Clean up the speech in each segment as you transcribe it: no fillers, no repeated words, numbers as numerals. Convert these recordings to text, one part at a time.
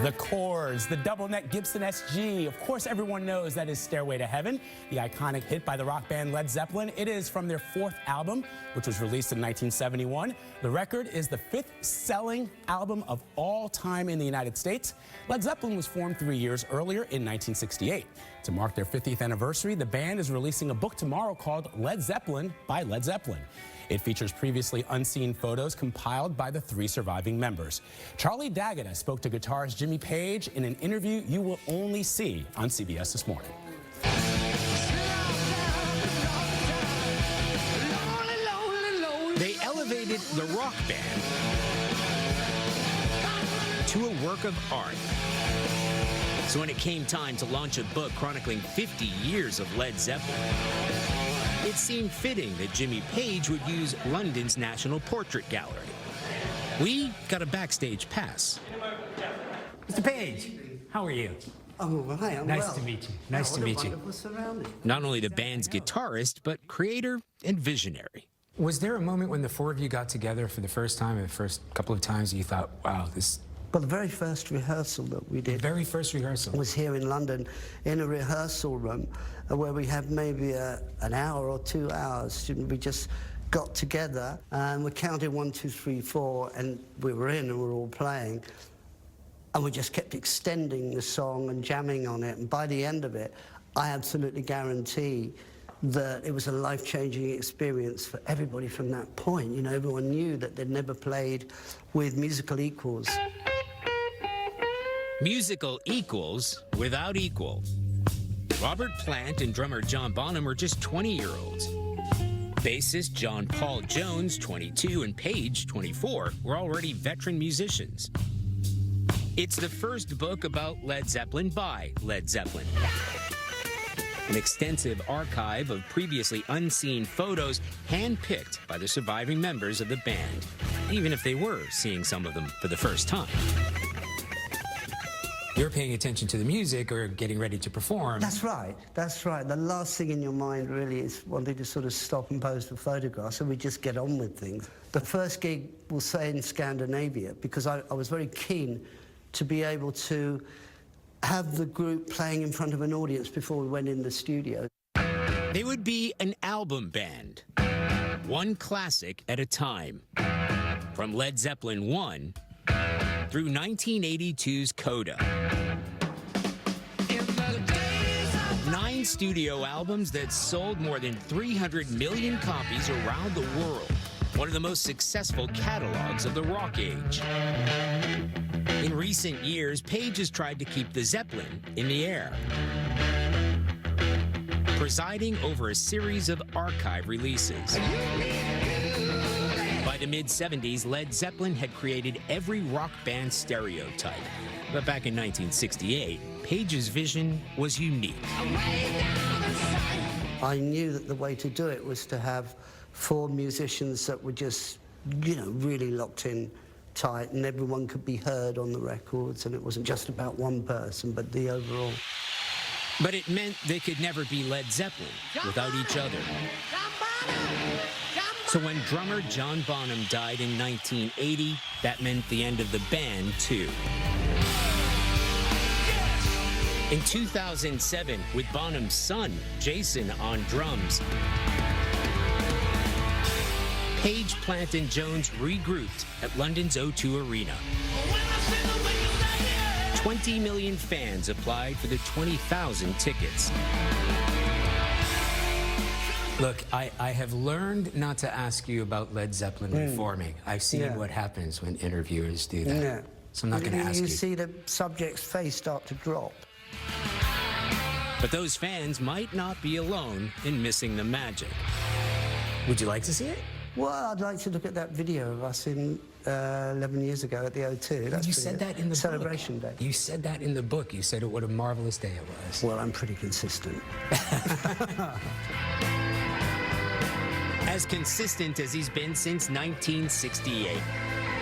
The Chords, the double-neck Gibson SG. Of course, everyone knows that is Stairway to Heaven, the iconic hit by the rock band Led Zeppelin. It is from their fourth album, which was released in 1971. The record is the fifth-selling album of all time in the United States. Led Zeppelin was formed 3 years earlier in 1968. To mark their 50th anniversary, the band is releasing a book tomorrow called Led Zeppelin by Led Zeppelin. It features previously unseen photos compiled by the three surviving members. Charlie D'Agata spoke to guitarist Jimmy Page in an interview you will only see on CBS This Morning. They elevated the rock band to a work of art. So when it came time to launch a book chronicling 50 years of Led Zeppelin, it seemed fitting that Jimmy Page would use London's National Portrait Gallery. We got a backstage pass. Mr. Page, how are you? I'm all right, Nice to meet you. Nice to meet you. Not only the band's guitarist, but creator and visionary. Was there a moment when the four of you got together for the first time, and the first couple of times you thought, wow, this... Well, the very first rehearsal that we did... The very first rehearsal? ...was here in London, in a rehearsal room, where we had maybe an hour or 2 hours. We just got together, and we counted 1, 2, 3, 4, and we were in, and we were all playing. And we just kept extending the song and jamming on it, and by the end of it, I absolutely guarantee that it was a life-changing experience for everybody from that point. You know, everyone knew that they'd never played with musical equals. Musical equals without equal. Robert Plant and drummer John Bonham were just 20-year-olds. Bassist John Paul Jones, 22, and Page, 24, were already veteran musicians. It's the first book about Led Zeppelin by Led Zeppelin. An extensive archive of previously unseen photos handpicked by the surviving members of the band, even if they were seeing some of them for the first time. You're paying attention to the music or getting ready to perform. That's right, that's right. The last thing in your mind really is wanting to sort of stop and pose for photographs, and we just get on with things. The first gig, we'll say, in Scandinavia, because I was very keen to be able to have the group playing in front of an audience before we went in the studio. They would be an album band, one classic at a time, from Led Zeppelin 1 through 1982's Coda. 9 studio albums that sold more than 300 million copies around the world, one of the most successful catalogs of the rock age. In recent years, Page has tried to keep the Zeppelin in the air, presiding over a series of archive releases. By the mid-70s, Led Zeppelin had created every rock band stereotype. But back in 1968, Page's vision was unique. I knew that the way to do it was to have 4 musicians that were just, you know, really locked in tight, and everyone could be heard on the records, and it wasn't just about one person, but the overall. But it meant they could never be Led Zeppelin without each other. So when drummer John Bonham died in 1980, that meant the end of the band, too. In 2007, with Bonham's son, Jason, on drums, Page, Plant, and Jones regrouped at London's O2 Arena. 20 million fans applied for the 20,000 tickets. Look, I have learned not to ask you about Led Zeppelin reforming. I've seen what happens when interviewers do that. Yeah. So I'm not going to ask you. You see the subject's face start to drop. But those fans might not be alone in missing the magic. Would you like to see it? Well, I'd like to look at that video of us in 11 years ago at the O2. That's you said that in the Celebration book. Day. You said that in the book. You said what a marvelous day it was. Well, I'm pretty consistent. As consistent as he's been since 1968,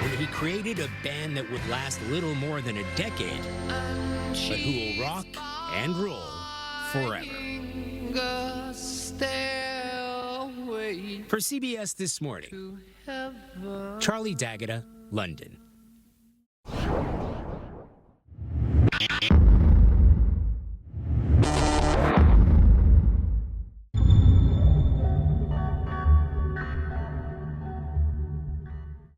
when he created a band that would last little more than a decade, but who will rock and roll forever. For CBS This Morning, Charlie D'Agata, London.